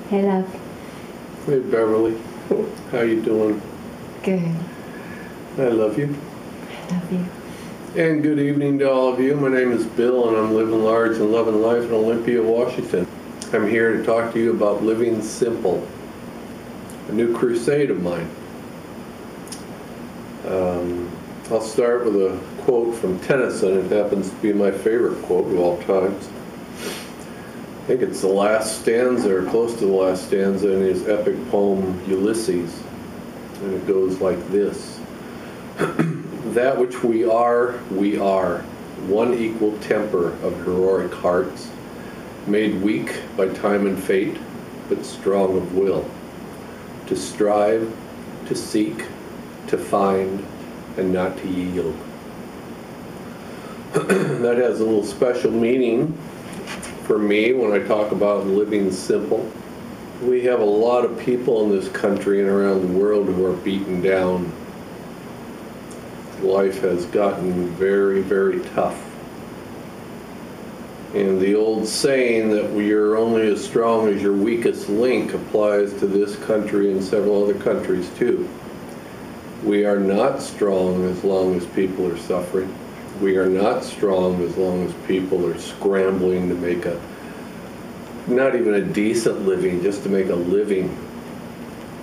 Hey, love. Hey, Beverly. How you doing? Good. I love you. I love you. And good evening to all of you. My name is Bill, and I'm living large and loving life in Olympia, Washington. I'm here to talk to you about living simple, a new crusade of mine. I'll start with a quote from Tennyson. It happens to be my favorite quote of all times. I think it's the last stanza, or close to the last stanza, in his epic poem Ulysses. And it goes like this. That which we are, one equal temper of heroic hearts, made weak by time and fate, but strong of will, to strive, to seek, to find, and not to yield. That has a little special meaning for me when I talk about living simple. We have a lot of people in this country and around the world who are beaten down. Life has gotten very, very tough. And the old saying that you're only as strong as your weakest link applies to this country and several other countries too. We are not strong as long as people are suffering. We are not strong as long as people are scrambling to make not even a decent living, just to make a living.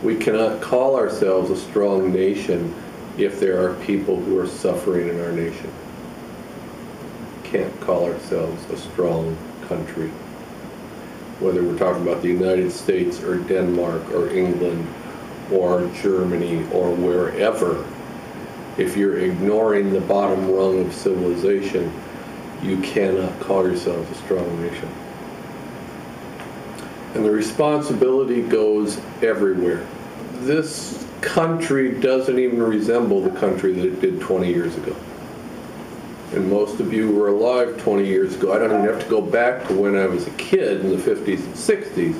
We cannot call ourselves a strong nation if there are people who are suffering in our nation. Can't call ourselves a strong country. Whether we're talking about the United States or Denmark or England or Germany or wherever, if you're ignoring the bottom rung of civilization, you cannot call yourselves a strong nation. And the responsibility goes everywhere. This country doesn't even resemble the country that it did 20 years ago. And most of you were alive 20 years ago. I don't even have to go back to when I was a kid in the 50s and 60s.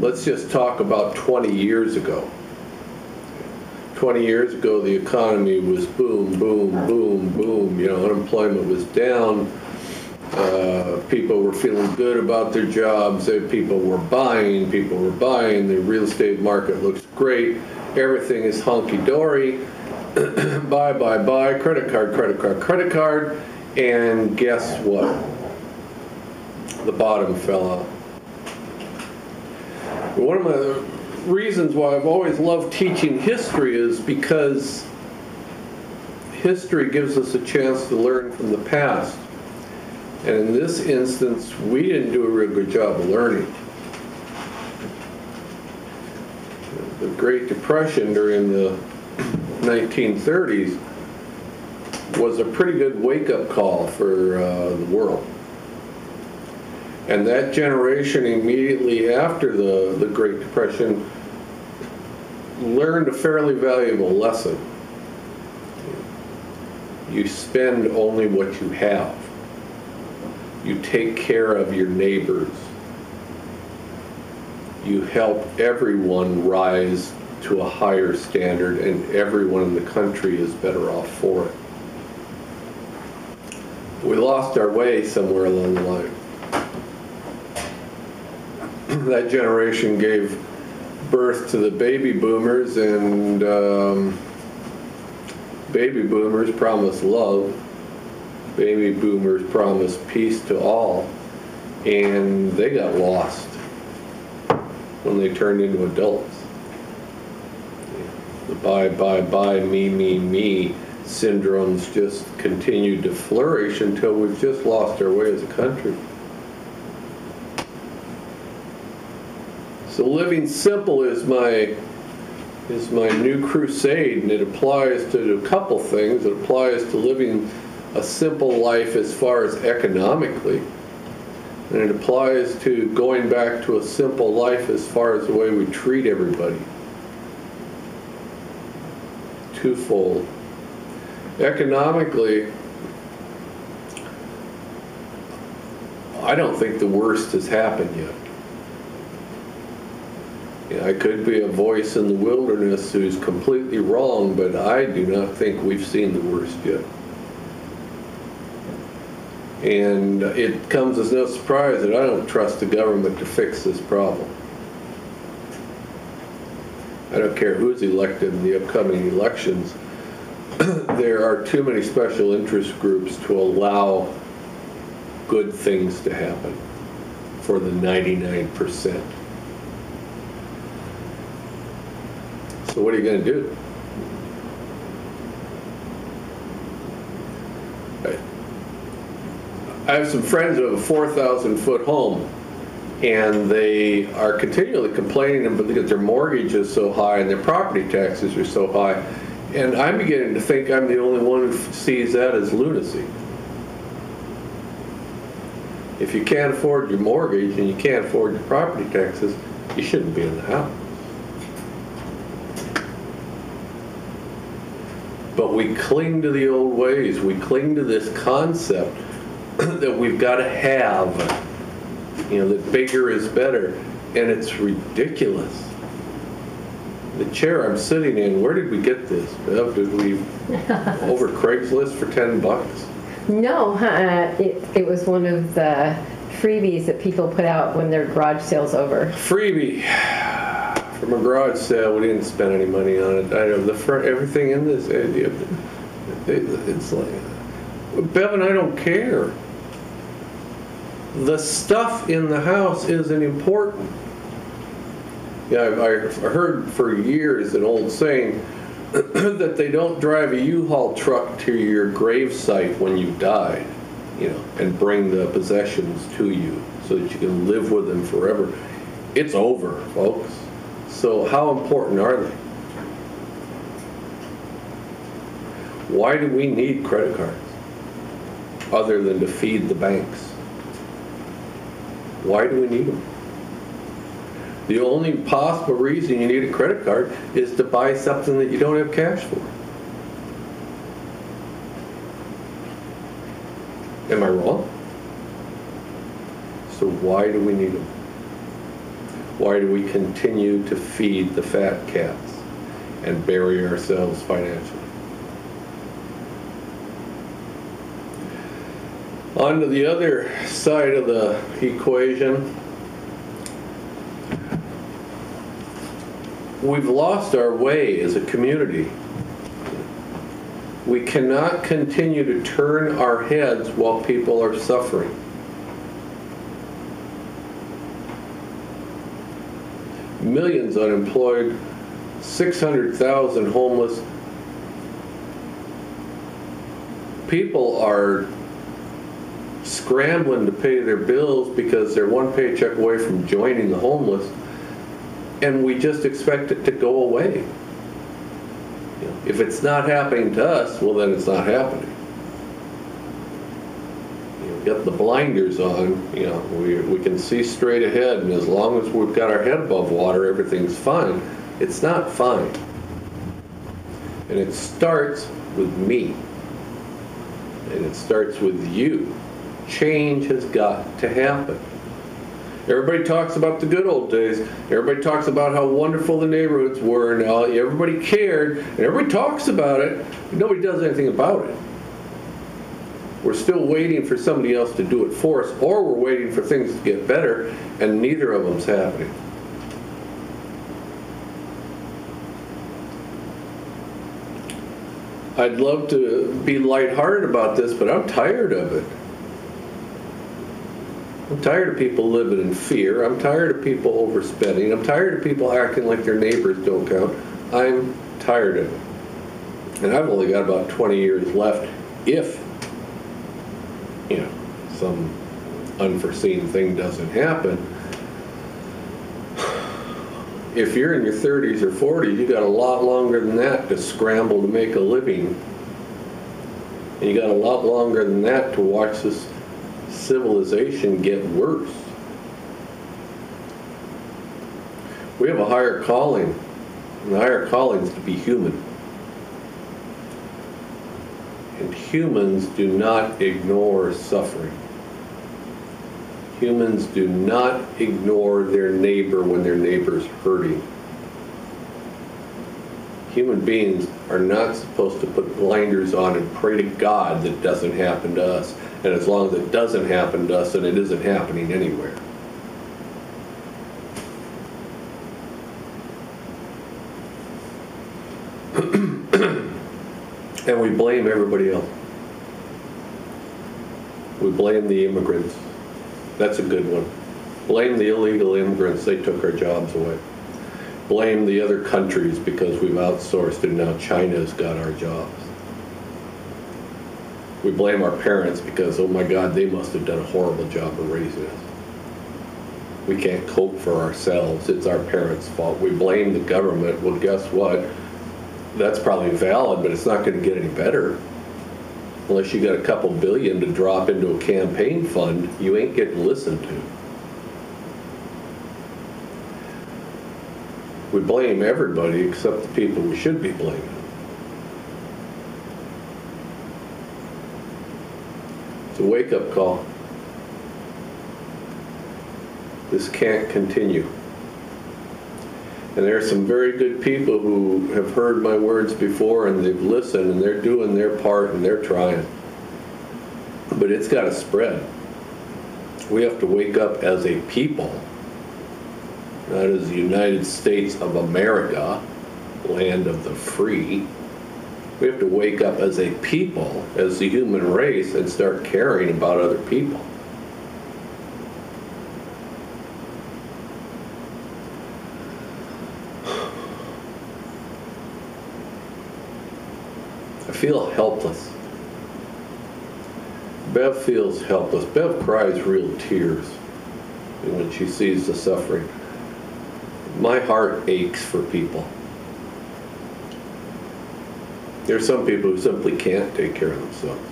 Let's just talk about 20 years ago. 20 years ago, the economy was boom, boom, boom, boom. You know, unemployment was down. People were feeling good about their jobs. People were buying. The real estate market looks great. Everything is hunky-dory. Buy. Credit card. And guess what? The bottom fell out. One of the reasons why I've always loved teaching history is because history gives us a chance to learn from the past. And in this instance, we didn't do a real good job of learning. The Great Depression during the 1930s was a pretty good wake-up call for the world. And that generation immediately after the Great Depression learned a fairly valuable lesson. You spend only what you have. You take care of your neighbors. You help everyone rise to a higher standard, and everyone in the country is better off for it. We lost our way somewhere along the line. That generation gave birth to the baby boomers, and baby boomers promised love. Baby boomers promised peace to all, and they got lost when they turned into adults. The buy, me syndromes just continued to flourish until we've just lost our way as a country. So living simple is my new crusade, and it applies to a couple things. It applies to living a simple life as far as economically, and it applies to going back to a simple life as far as the way we treat everybody. Twofold. Economically, I don't think the worst has happened yet. I could be a voice in the wilderness who's completely wrong, but I do not think we've seen the worst yet. And it comes as no surprise that I don't trust the government to fix this problem. I don't care who's elected in the upcoming elections, there are too many special interest groups to allow good things to happen for the 99%. So what are you going to do? I have some friends who have a 4,000-foot home, and they are continually complaining because their mortgage is so high and their property taxes are so high. And I'm beginning to think I'm the only one who sees that as lunacy. If you can't afford your mortgage and you can't afford your property taxes, you shouldn't be in the house. But we cling to the old ways. We cling to this concept that we've got to have, that bigger is better. And it's ridiculous. The chair I'm sitting in, where did we get this? Did we over Craigslist for $10? No, it was one of the freebies that people put out when their garage sale's over. Freebie from a garage sale. We didn't spend any money on it. I know everything in this. It's like, Bev and I don't care. The stuff in the house isn't important. Yeah, I heard for years an old saying that they don't drive a U-Haul truck to your grave site when you died, and bring the possessions to you so that you can live with them forever. It's over, folks. So how important are they? Why do we need credit cards other than to feed the banks? Why do we need them? The only possible reason you need a credit card is to buy something that you don't have cash for. Am I wrong? So why do we need them? Why do we continue to feed the fat cats and bury ourselves financially? On to the other side of the equation, we've lost our way as a community. We cannot continue to turn our heads while people are suffering. Millions unemployed, 600,000 homeless. People are scrambling to pay their bills because they're one paycheck away from joining the homeless, and we just expect it to go away. If it's not happening to us, well, then it's not happening. Get the blinders on, we can see straight ahead, and as long as we've got our head above water, everything's fine. It's not fine. And it starts with me. And it starts with you. Change has got to happen. Everybody talks about the good old days. Everybody talks about how wonderful the neighborhoods were, and how everybody cared, and everybody talks about it, but nobody does anything about it. We're still waiting for somebody else to do it for us, or we're waiting for things to get better, and neither of them's happening. I'd love to be lighthearted about this, but I'm tired of it. I'm tired of people living in fear. I'm tired of people overspending. I'm tired of people acting like their neighbors don't count. I'm tired of it. And I've only got about 20 years left if, some unforeseen thing doesn't happen. If you're in your 30s or 40s, you got a lot longer than that to scramble to make a living. And you got a lot longer than that to watch this civilization get worse. We have a higher calling, and the higher calling is to be human. And humans do not ignore suffering. Humans do not ignore their neighbor when their neighbor's hurting. Human beings are not supposed to put blinders on and pray to God that it doesn't happen to us. And as long as it doesn't happen to us, then it isn't happening anywhere. And we blame everybody else. We blame the immigrants. That's a good one. Blame the illegal immigrants, they took our jobs away. Blame the other countries because we've outsourced and now China's got our jobs. We blame our parents because, oh my God, they must have done a horrible job of raising us. We can't cope for ourselves, it's our parents' fault. We blame the government, well guess what? That's probably valid, but it's not going to get any better. Unless you got a couple billion to drop into a campaign fund, you ain't getting listened to. We blame everybody except the people we should be blaming. It's a wake-up call. This can't continue. And there are some very good people who have heard my words before and they've listened and they're doing their part and they're trying. But it's got to spread. We have to wake up as a people, not as the United States of America, land of the free. We have to wake up as a people, as the human race, and start caring about other people. I feel helpless. Bev feels helpless. Bev cries real tears when she sees the suffering. My heart aches for people. There's some people who simply can't take care of themselves.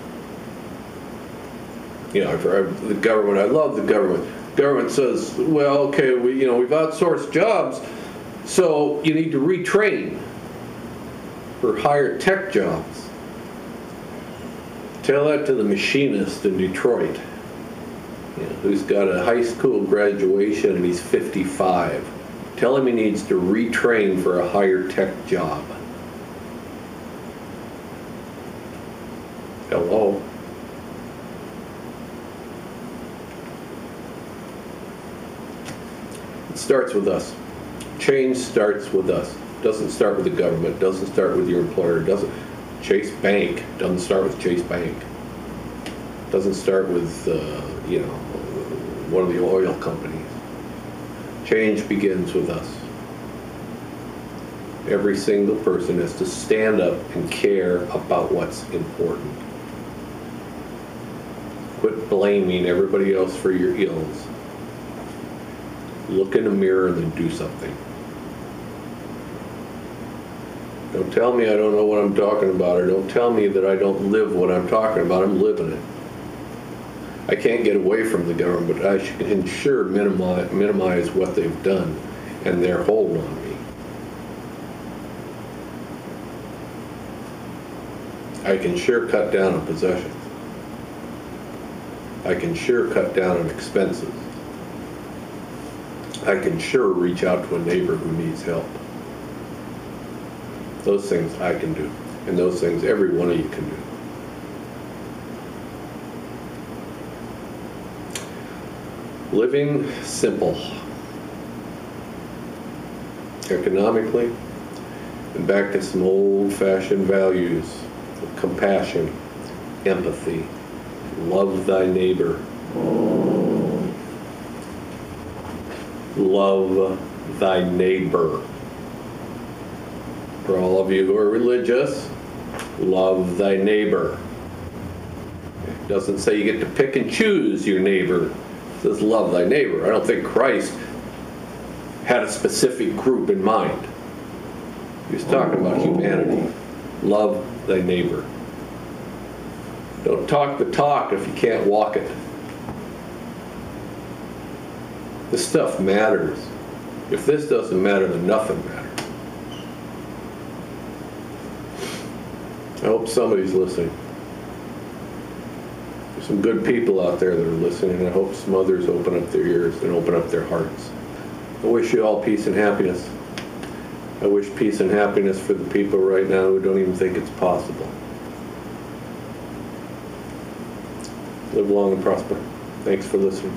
You know, the government, I love the government. Government says, well, okay, we've outsourced jobs, so you need to retrain for higher tech jobs. Tell that to the machinist in Detroit, who's got a high school graduation and he's 55. Tell him he needs to retrain for a higher tech job. Hello? It starts with us. Change starts with us. Doesn't start with the government, doesn't start with your employer, doesn't. Chase Bank doesn't start with Chase Bank. Doesn't start with, one of the oil companies. Change begins with us. Every single person has to stand up and care about what's important. Quit blaming everybody else for your ills. Look in the mirror and then do something. Don't tell me I don't know what I'm talking about, or don't tell me that I don't live what I'm talking about. I'm living it. I can't get away from the government, but I can sure minimize what they've done and their hold on me. I can sure cut down on possessions. I can sure cut down on expenses. I can sure reach out to a neighbor who needs help. Those things I can do, and those things every one of you can do. Living simple, economically, and back to some old-fashioned values of compassion, empathy, love thy neighbor, love thy neighbor. For all of you who are religious, love thy neighbor. It doesn't say you get to pick and choose your neighbor. It says love thy neighbor. I don't think Christ had a specific group in mind. He was talking about humanity. Love thy neighbor. Don't talk the talk if you can't walk it. This stuff matters. If this doesn't matter, then nothing matters. I hope somebody's listening. There's some good people out there that are listening, and I hope some others open up their ears and open up their hearts. I wish you all peace and happiness. I wish peace and happiness for the people right now who don't even think it's possible. Live long and prosper. Thanks for listening.